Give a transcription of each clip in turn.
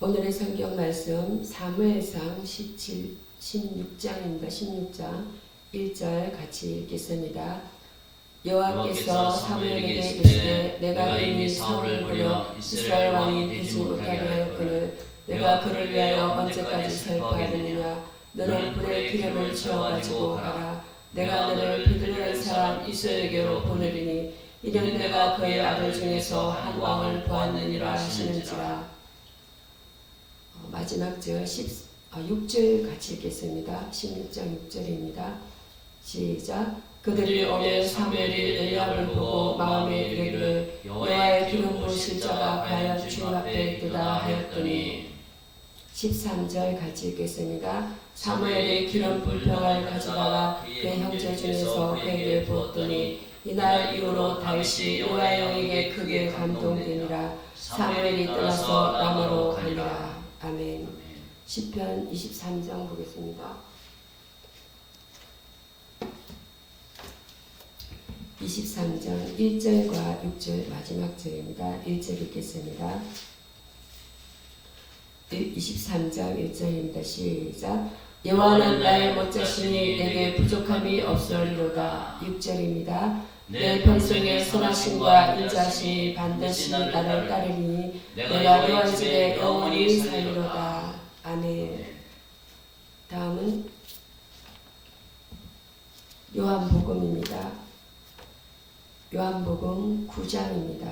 오늘의 성경 말씀 사무엘상 16장입니다. 16장 1절 같이 읽겠습니다. 여호와께서 사무엘에게 이르시되 내가 이미 사울을 버려 이스라엘 왕이 되지 못하게 하였거늘 내가 그를 위하여 언제까지 슬퍼하느냐. 너는 불에 기름을 채워가지고 가라. 내가 너를 베들레헴 사람 이스라엘에게로 보내리니 이는 내가 그의 아들 중에서 한 왕을 보았느니라 하시는지라. 마지막 절 6절 같이 읽겠습니다. 16장 6절입니다. 시작. 그들이 오늘 사무엘이 엘리압을 보고 마음에 이르기를 여호와의 기름 부으실 자가 과연 주 앞에 있도다 하였더니 13절 같이 읽겠습니다. 사무엘이 기름 불병을 가져다가 그의 형제 중에서 그에게 부었더니 이날 이후로 다윗이 여호와의 영에게 크게 감동되니라. 사무엘이 떠나서 라마로 가니라. 아멘. 시편 23장 보겠습니다. 23장 1절과 6절 마지막 절입니다. 1절 읽겠습니다. 23장 1절입니다. 시작. 여호와는 나의 못자심이 내게 부족함이 없으리로다. 6절입니다. 내 평생의 선하심과 인자심이 반드시 나를 따르니 내가 여호와의 집에 영원히 살리로다. 아멘. 다음은 요한복음입니다. 요한복음 9장입니다.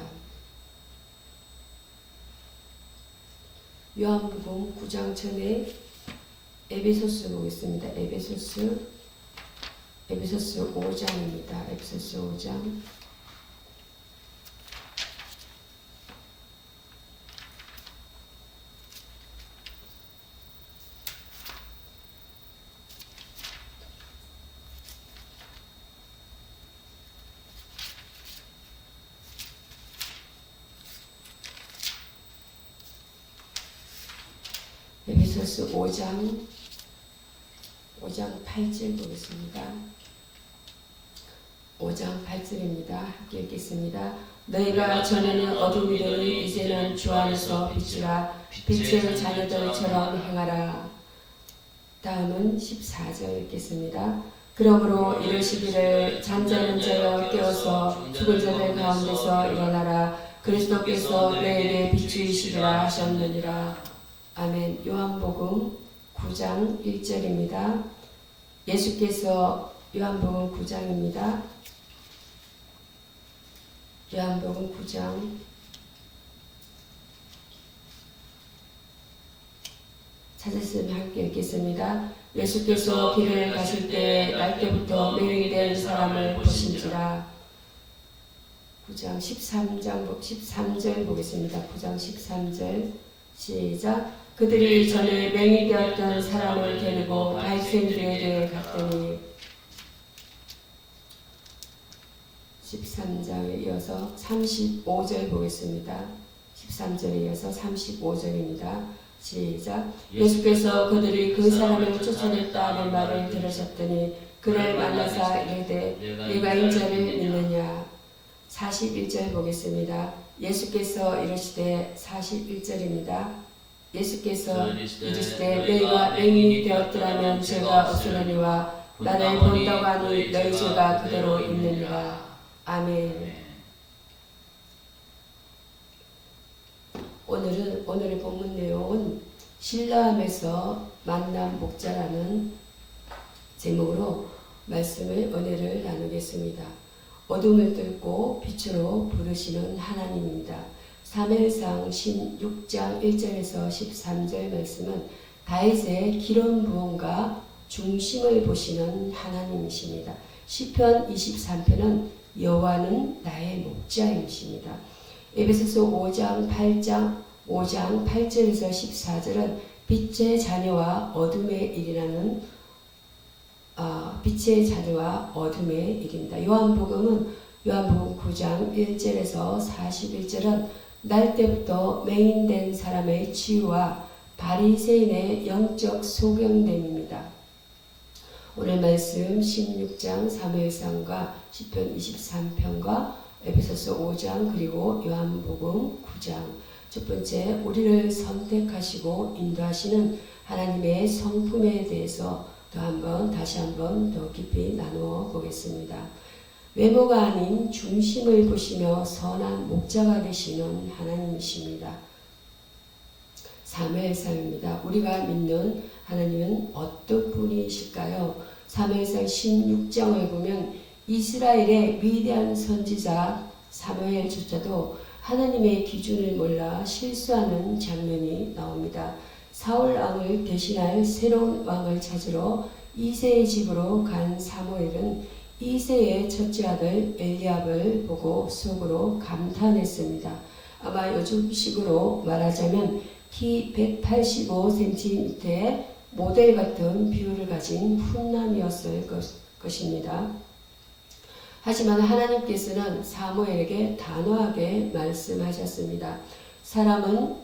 요한복음 9장 전에 에베소스 보겠습니다. 에베소스 5장입니다. 에베소스 5장. 에베소스 5장 8절 보겠습니다. 5장 8절입니다. 함께 읽겠습니다. 너희가 전에는 어둠이더니 이제는 주 안에서 빛이라. 빛의 자녀들처럼 행하라. 다음은 14절 읽겠습니다. 그러므로 이르시기를 잠자는 자여 깨어서 죽은 자들 가운데서 일어나라. 그리스도께서 너희에게 비추이시리라 하셨느니라. 아멘. 요한복음 9장 1절입니다. 예수께서 요한복음 9장입니다. 요한복음 9장 찾았으면 함께 읽겠습니다. 예수께서 길을 가실 때 날때부터 맹인이 된 사람을 보신지라. 9장 13절 보겠습니다. 9장 13절 시작. 그들이 전에 맹인이 되었던 사람을 데리고 다윗생들에게 갔더니 13장에 이어서 35절 보겠습니다. 13절에 이어서 35절입니다. 시작. 예수께서 그들이 그 사람을 쫓아냈다는 말을 들으셨더니 그를 만나사 이르되 네가 인자를 믿느냐. 41절 보겠습니다. 예수께서 이르시되 41절입니다. 예수께서 이르시되 너희가 맹인이 되었더라면 죄가 없으려니와 나를 본다고 하니 너희 죄가 그대로 있느니라. 아멘. 오늘의 본문 내용은 신라함에서 만난 목자라는 제목으로 말씀을 은혜를 나누겠습니다. 어둠을 뚫고 빛으로 부르시는 하나님입니다. 사무엘상 16장 1절에서 13절 말씀은 다윗의 기름 부음과 중심을 보시는 하나님이십니다. 시편 23편은 여호와는 나의 목자이십니다. 에베소서 5장 8절에서 14절은 빛의 자녀와 어둠의 일이라는 빛의 자녀와 어둠의 일입니다. 요한복음 9장 1절에서 41절은 날 때부터 맹인된 사람의 치유와 바리새인의 영적 소경됨입니다. 오늘 말씀 16장 사무엘상과 시편 23편과 에베소서 5장 그리고 요한복음 9장 첫 번째, 우리를 선택하시고 인도하시는 하나님의 성품에 대해서 다시 한번 더 깊이 나누어 보겠습니다. 외모가 아닌 중심을 보시며 선한 목자가 되시는 하나님이십니다. 사무엘상입니다. 우리가 믿는 하나님은 어떤 분이실까요? 사무엘상 16장을 보면 이스라엘의 위대한 선지자 사무엘조차도 하나님의 기준을 몰라 실수하는 장면이 나옵니다. 사울 왕을 대신할 새로운 왕을 찾으러 이새의 집으로 간 사무엘은 이새의 첫째 아들 엘리압을 보고 속으로 감탄했습니다. 아마 요즘식으로 말하자면 키 185cm의 모델 같은 비율을 가진 훈남이었을 것입니다. 하지만 하나님께서는 사무엘에게 단호하게 말씀하셨습니다. 사람은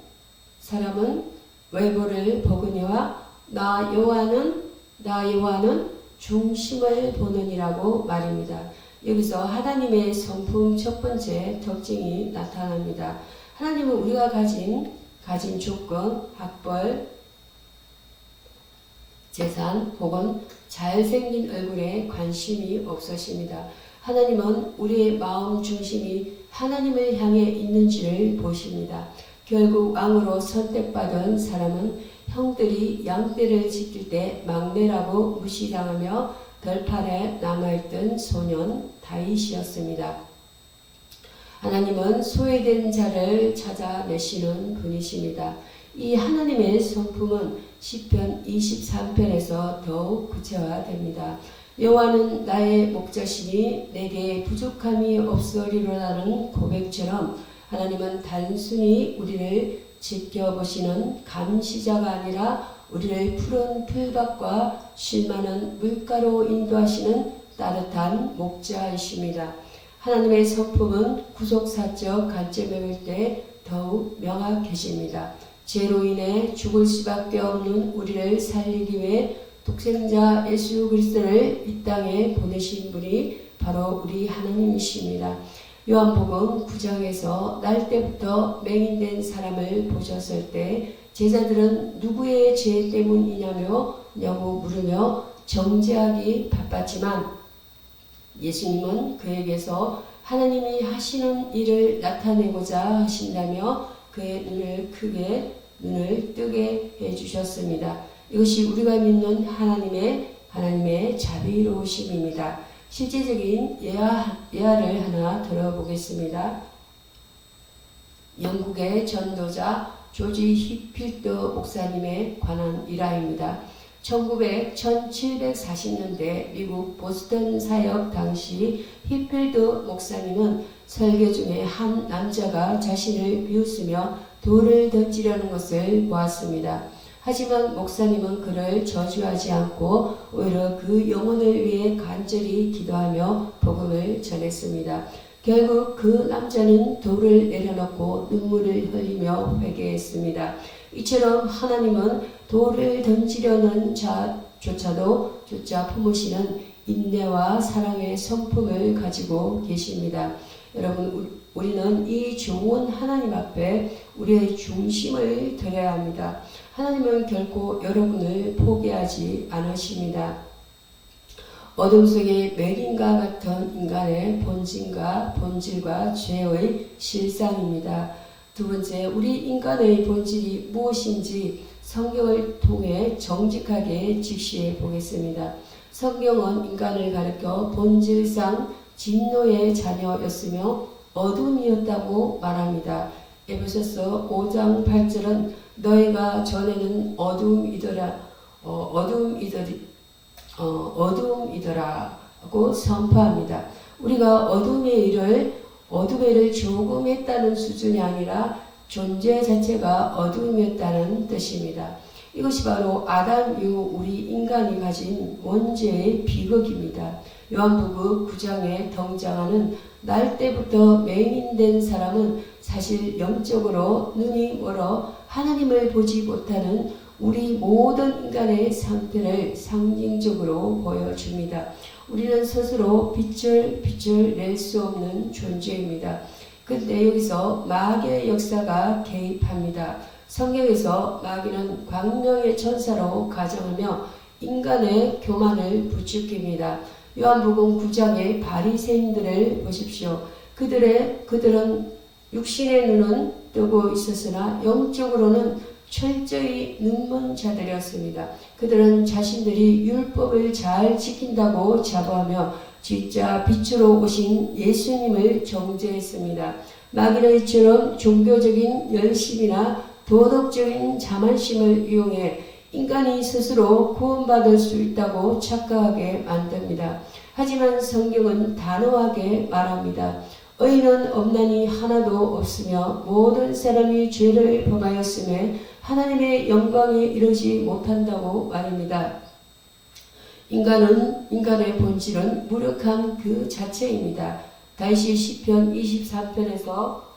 외모를 보거니와 나 여호와는 중심을 보느니라고 말입니다. 여기서 하나님의 성품 첫 번째 특징이 나타납니다. 하나님은 우리가 가진 조건, 학벌, 재산 혹은 잘생긴 얼굴에 관심이 없으십니다. 하나님은 우리의 마음 중심이 하나님을 향해 있는지를 보십니다. 결국 왕으로 선택받은 사람은 형들이 양떼를 지킬 때 막내라고 무시당하며 덜판에 남아있던 소년 다윗이었습니다. 하나님은 소외된 자를 찾아내시는 분이십니다. 이 하나님의 성품은 시편 23편에서 더욱 구체화됩니다. 여호와는 나의 목자시니 내게 부족함이 없으리로라는 고백처럼 하나님은 단순히 우리를 지켜보시는 감시자가 아니라 우리를 푸른 풀밭과 쉴 만한 물가로 인도하시는 따뜻한 목자이십니다. 하나님의 성품은 구속사적 관점에 볼 때 더욱 명확해집니다. 죄로 인해 죽을 수밖에 없는 우리를 살리기 위해 독생자 예수 그리스도를 이 땅에 보내신 분이 바로 우리 하나님이십니다. 요한복음 9장에서 날 때부터 맹인된 사람을 보셨을 때 제자들은 누구의 죄 때문이냐고 물으며 정죄하기 바빴지만 예수님은 그에게서 하나님이 하시는 일을 나타내고자 하신다며 그의 눈을 뜨게 해주셨습니다. 이것이 우리가 믿는 하나님의 자비로우심입니다. 실제적인 예화를 하나 들어보겠습니다. 영국의 전도자 조지 히필드 목사님에 관한 일화입니다. 1740년대 미국 보스턴 사역 당시 히필드 목사님은 설교 중에 한 남자가 자신을 비웃으며 돌을 던지려는 것을 보았습니다. 하지만 목사님은 그를 저주하지 않고 오히려 그 영혼을 위해 간절히 기도하며 복음을 전했습니다. 결국 그 남자는 돌을 내려놓고 눈물을 흘리며 회개했습니다. 이처럼 하나님은 돌을 던지려는 자조차도 품으시는 인내와 사랑의 성품을 가지고 계십니다. 여러분, 우리는 이 좋은 하나님 앞에 우리의 중심을 드려야 합니다. 하나님은 결코 여러분을 포기하지 않으십니다. 어둠 속의 맹인과 같은 인간의 본질과 죄의 실상입니다. 두 번째, 우리 인간의 본질이 무엇인지 성경을 통해 정직하게 직시해 보겠습니다. 성경은 인간을 가리켜 본질상 진노의 자녀였으며 어둠이었다고 말합니다. 에베소서 5장 8절은 너희가 전에는 어둠이더라고 선포합니다. 우리가 어둠의 일을 조금 했다는 수준이 아니라 존재 자체가 어둠이었다는 뜻입니다. 이것이 바로 아담 이후 우리 인간이 가진 원죄의 비극입니다. 요한복음 9장에 등장하는 날 때부터 맹인된 사람은 사실 영적으로 눈이 멀어 하나님을 보지 못하는 우리 모든 인간의 상태를 상징적으로 보여줍니다. 우리는 스스로 빛을 낼 수 없는 존재입니다. 근데 여기서 마귀의 역사가 개입합니다. 성경에서 마귀는 광명의 천사로 가정하며 인간의 교만을 부추깁니다. 요한복음 9장의 바리새인들을 보십시오. 그들은 육신의 눈은 뜨고 있었으나 영적으로는 철저히 눈먼 자들이었습니다. 그들은 자신들이 율법을 잘 지킨다고 자부하며 진짜 빛으로 오신 예수님을 정죄했습니다. 마귀는 이처럼 종교적인 열심이나 도덕적인 자만심을 이용해 인간이 스스로 구원받을 수 있다고 착각하게 만듭니다. 하지만 성경은 단호하게 말합니다. 의인은 없나니 하나도 없으며 모든 사람이 죄를 범하였음에 하나님의 영광에 이르지 못한다고 말입니다. 인간의 본질은 무력함 그 자체입니다. 다윗이 시편 23편에서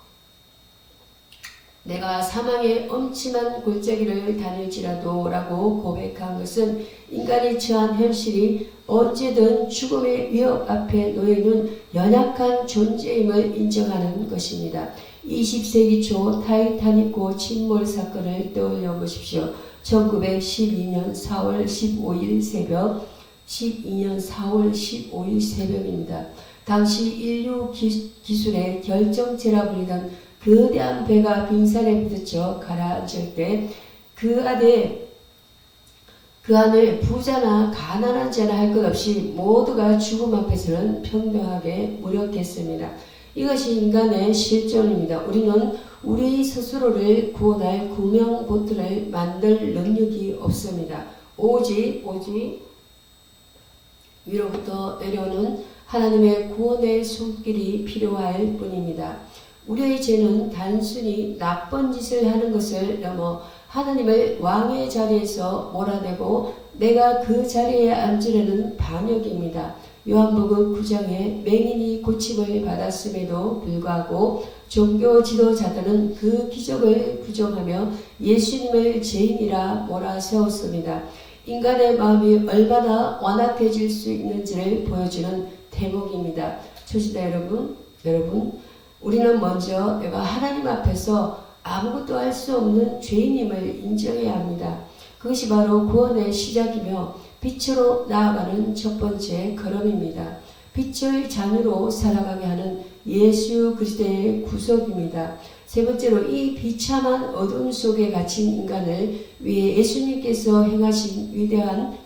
내가 사망의 엄침한 골짜기를 다닐지라도 라고 고백한 것은 인간이 처한 현실이 언제든 죽음의 위협 앞에 놓여있는 연약한 존재임을 인정하는 것입니다. 20세기 초 타이타닉호 침몰 사건을 떠올려 보십시오. 1912년 4월 15일 새벽 12년 4월 15일 새벽입니다. 당시 인류 기술의 결정체라 불리던 거대한 배가 빙산에 부딪혀 가라앉을 때 그 안에 부자나 가난한 자나 할 것 없이 모두가 죽음 앞에서는 평등하게 무력했습니다. 이것이 인간의 실존입니다. 우리는 우리 스스로를 구원할 구명보트를 만들 능력이 없습니다. 오직 위로부터 내려오는 하나님의 구원의 손길이 필요할 뿐입니다. 우리의 죄는 단순히 나쁜 짓을 하는 것을 넘어 하나님을 왕의 자리에서 몰아내고 내가 그 자리에 앉으려는 반역입니다. 요한복음 9장에 맹인이 고침을 받았음에도 불구하고 종교 지도자들은 그 기적을 부정하며 예수님을 죄인이라 몰아세웠습니다. 인간의 마음이 얼마나 완악해질 수 있는지를 보여주는 대목입니다. 초지자 여러분, 우리는 먼저 내가 하나님 앞에서 아무것도 할 수 없는 죄인임을 인정해야 합니다. 그것이 바로 구원의 시작이며 빛으로 나아가는 첫 번째 걸음입니다. 빛의 자녀로 살아가게 하는 예수 그리스도의 구속입니다. 세 번째로 이 비참한 어둠 속에 갇힌 인간을 위해 예수님께서 행하신 위대한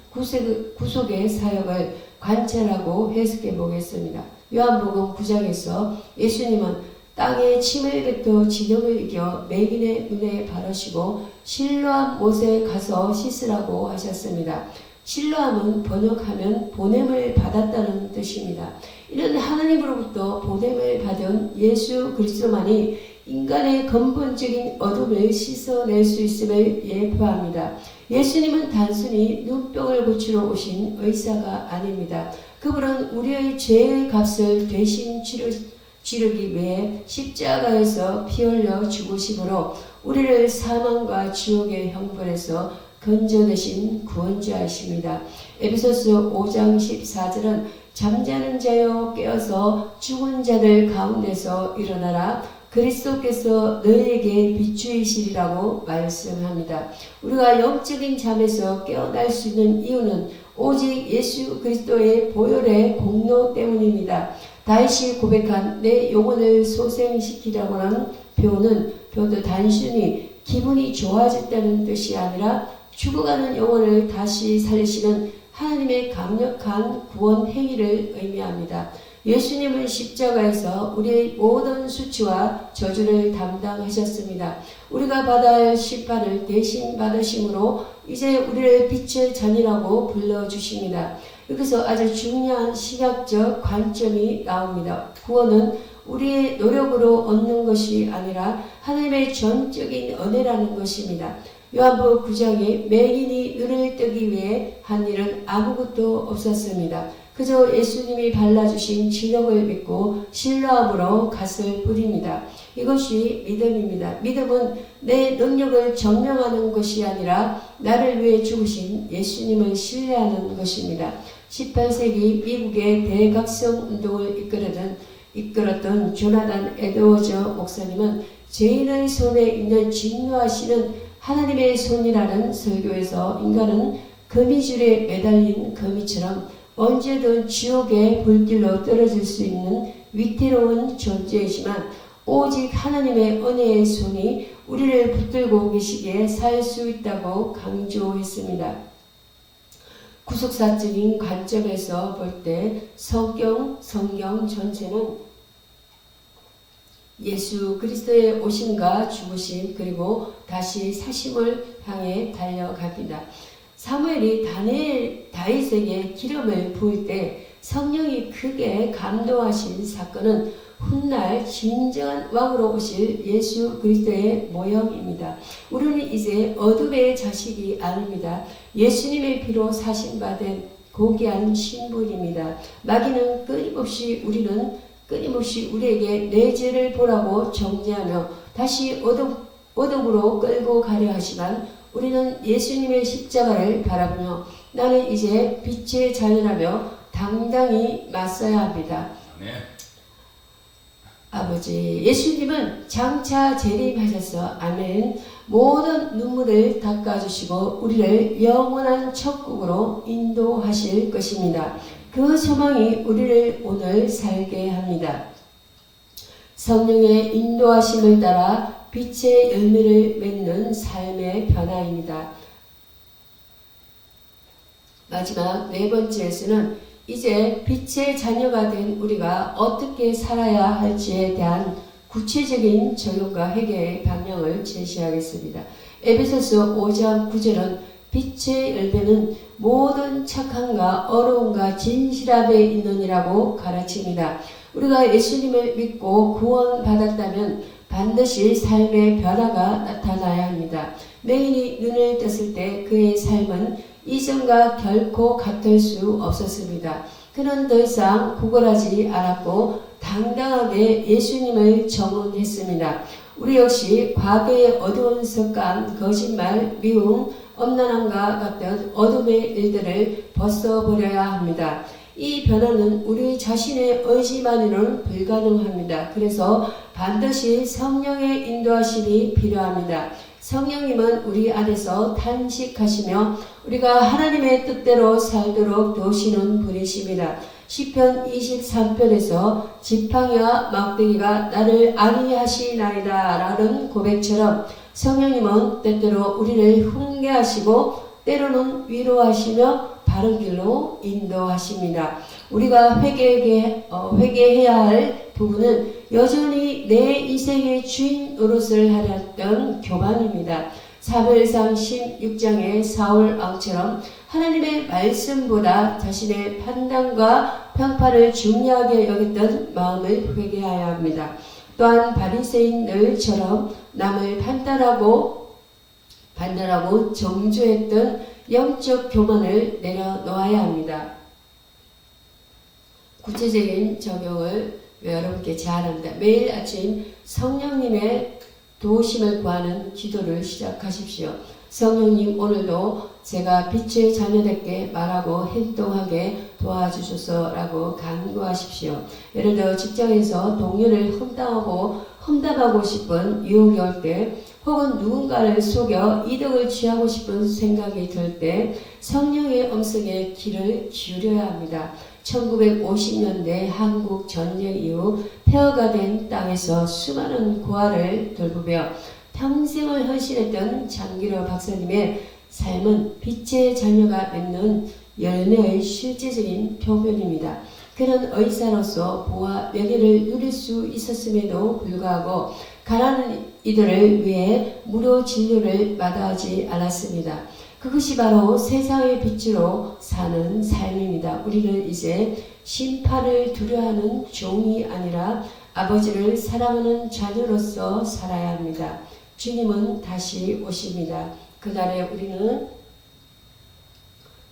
구속의 사역을 관찰하고 해석해 보겠습니다. 요한복음 9장에서 예수님은 땅에 침을 뱉어 진영을 이겨 맹인의 눈에 바르시고 실로암 못에 가서 씻으라고 하셨습니다. 실로암은 번역하면 보냄을 받았다는 뜻입니다. 이런 하나님으로부터 보냄을 받은 예수 그리스도만이 인간의 근본적인 어둠을 씻어낼 수 있음을 예표합니다. 예수님은 단순히 눈병을 고치러 오신 의사가 아닙니다. 그분은 우리의 죄의 값을 대신 치르기 위해 십자가에서 피 흘려 죽으심으로 우리를 사망과 지옥의 형벌에서 건져내신 구원자이십니다. 에베소서 5장 14절은 잠자는 자여 깨어서 죽은 자들 가운데서 일어나라 그리스도께서 너희에게 비추이시리라고 말씀합니다. 우리가 영적인 잠에서 깨어날 수 있는 이유는 오직 예수 그리스도의 보혈의 공로 때문입니다. 다윗이 고백한 내 영혼을 소생시키라고 하는 표현도 단순히 기분이 좋아졌다는 뜻이 아니라 죽어가는 영혼을 다시 살리시는 하나님의 강력한 구원 행위를 의미합니다. 예수님은 십자가에서 우리의 모든 수치와 저주를 담당하셨습니다. 우리가 받아야 할 심판을 대신 받으심으로 이제 우리를 빛의 자녀라고 불러주십니다. 여기서 아주 중요한 신학적 관점이 나옵니다. 구원은 우리의 노력으로 얻는 것이 아니라 하나님의 전적인 은혜라는 것입니다. 요한복음 9장에 맹인이 눈을 뜨기 위해 한 일은 아무것도 없었습니다. 그저 예수님이 발라주신 진흙을 믿고 신뢰함으로 갔을 뿐입니다. 이것이 믿음입니다. 믿음은 내 능력을 증명하는 것이 아니라 나를 위해 죽으신 예수님을 신뢰하는 것입니다. 18세기 미국의 대각성 운동을 이끌어낸 이끌었던 조나단 에드워즈 목사님은 죄인의 손에 있는 진노하시는 하나님의 손이라는 설교에서 인간은 거미줄에 매달린 거미처럼 언제든 지옥의 불길로 떨어질 수 있는 위태로운 존재이지만 오직 하나님의 은혜의 손이 우리를 붙들고 계시기에 살 수 있다고 강조했습니다. 구속사적인 관점에서 볼 때 성경 전체는 예수 그리스도의 오심과 죽으심 그리고 다시 사심을 향해 달려갑니다. 사무엘이 다윗에게 기름을 부을 때 성령이 크게 감동하신 사건은 훗날 진정한 왕으로 오실 예수 그리스도의 모형입니다. 우리는 이제 어둠의 자식이 아닙니다. 예수님의 피로 사신받은 고귀한 신분입니다. 마귀는 끊임없이 우리에게 내 죄를 보라고 정죄하며 다시 어둠으로 끌고 가려 하지만 우리는 예수님의 십자가를 바라보며 나는 이제 빛의 자녀라며 당당히 맞서야 합니다. 아멘. 아버지, 예수님은 장차 재림하셔서 아멘 모든 눈물을 닦아주시고 우리를 영원한 천국으로 인도하실 것입니다. 그 소망이 우리를 오늘 살게 합니다. 성령의 인도하심을 따라 빛의 열매를 맺는 삶의 변화입니다. 마지막 네 번째에서는 이제 빛의 자녀가 된 우리가 어떻게 살아야 할지에 대한 구체적인 적용과 회개의 방향을 제시하겠습니다. 에베소서 5장 9절은 빛의 열매는 모든 착함과 어려움과 진실함에 있느니라고 가르칩니다. 우리가 예수님을 믿고 구원받았다면 반드시 삶의 변화가 나타나야 합니다. 맹인이 눈을 떴을 때 그의 삶은 이전과 결코 같을 수 없었습니다. 그는 더 이상 구걸하지 않았고 당당하게 예수님을 정언했습니다. 우리 역시 과거의 어두운 습관, 거짓말, 미움, 엄난함과 같은 어둠의 일들을 벗어버려야 합니다. 이 변화는 우리 자신의 의지만으로는 불가능합니다. 그래서 반드시 성령의 인도하심이 필요합니다. 성령님은 우리 안에서 탄식하시며 우리가 하나님의 뜻대로 살도록 도우시는 분이십니다. 시편 23편에서 지팡이와 막대기가 나를 안위하시나이다 라는 고백처럼 성령님은 때때로 우리를 훈계하시고 때로는 위로하시며 바른 길로 인도하십니다. 우리가 회개해야 할 부분은 여전히 내 인생의 주인 노릇을 하려던 교만입니다. 사무엘상 16장의 사울 왕처럼 하나님의 말씀보다 자신의 판단과 평판을 중요하게 여겼던 마음을 회개해야 합니다. 또한 바리새인들처럼 남을 판단하고 정죄했던 영적 교만을 내려놓아야 합니다. 구체적인 적용을 여러분께 제안합니다. 매일 아침 성령님의 도우심을 구하는 기도를 시작하십시오. 성령님, 오늘도 제가 빛의 자녀답게 말하고 행동하게 도와주소서라고 간구하십시오. 예를 들어 직장에서 동료를 험담하고 싶은 유혹이 올 때, 혹은 누군가를 속여 이득을 취하고 싶은 생각이 들 때 성령의 음성에 귀를 기울여야 합니다. 1950년대 한국 전쟁 이후 폐허가 된 땅에서 수많은 고아를 돌보며 평생을 헌신했던 장기로 박사님의 삶은 빛의 자녀가 맺는 열매의 실제적인 표본입니다. 그는 의사로서 부와 명예를 누릴 수 있었음에도 불구하고 가난한 이들을 위해 무료 진료를 마다하지 않았습니다. 그것이 바로 세상의 빛으로 사는 삶입니다. 우리는 이제 심판을 두려워하는 종이 아니라 아버지를 사랑하는 자녀로서 살아야 합니다. 주님은 다시 오십니다. 그날에 우리는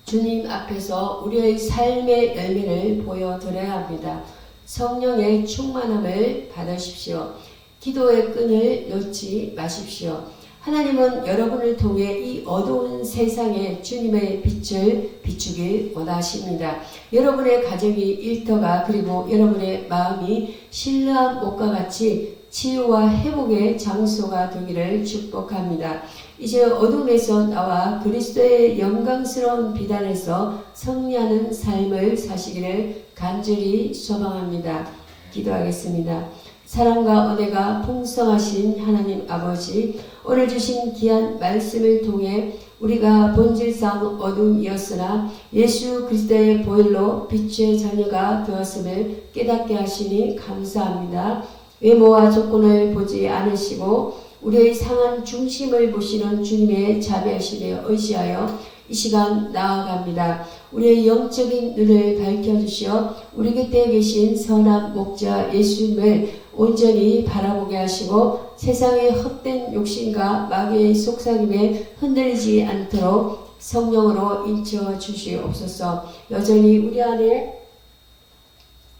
주님 앞에서 우리의 삶의 열매를 보여드려야 합니다. 성령의 충만함을 받으십시오. 기도의 끈을 놓지 마십시오. 하나님은 여러분을 통해 이 어두운 세상에 주님의 빛을 비추길 원하십니다. 여러분의 가정이 일터가 그리고 여러분의 마음이 신뢰한 목과 같이 치유와 회복의 장소가 되기를 축복합니다. 이제 어둠에서 나와 그리스도의 영광스러운 빛 안에서 승리하는 삶을 사시기를 간절히 소망합니다. 기도하겠습니다. 사랑과 은혜가 풍성하신 하나님 아버지, 오늘 주신 귀한 말씀을 통해 우리가 본질상 어둠이었으나 예수 그리스도의 보혈로 빛의 자녀가 되었음을 깨닫게 하시니 감사합니다. 외모와 조건을 보지 않으시고 우리의 상한 중심을 보시는 주님의 자비하심에 의지하여 이 시간 나아갑니다. 우리의 영적인 눈을 밝혀주시어 우리 곁에 계신 선한 목자 예수님을 온전히 바라보게 하시고 세상의 헛된 욕심과 마귀의 속삭임에 흔들리지 않도록 성령으로 인쳐 주시옵소서. 여전히 우리 안에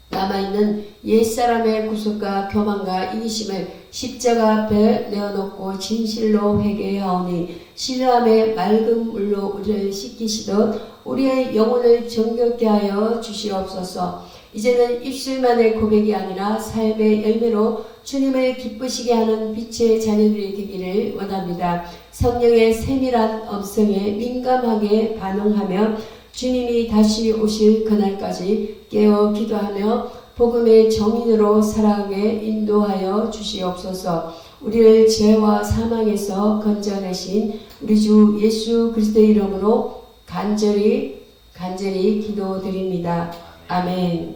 남아있는 옛사람의 구속과 교만과 이기심을 십자가 앞에 내어놓고 진실로 회개하오니 신뢰함의 맑은 물로 우리를 씻기시듯 우리의 영혼을 정결케 하여 주시옵소서. 이제는 입술만의 고백이 아니라 삶의 열매로 주님을 기쁘시게 하는 빛의 자녀들이 되기를 원합니다. 성령의 세밀한 음성에 민감하게 반응하며 주님이 다시 오실 그날까지 깨어 기도하며 복음의 정인으로 살아가게 인도하여 주시옵소서. 우리를 죄와 사망에서 건져내신 우리 주 예수 그리스도의 이름으로 간절히 기도드립니다. 아멘.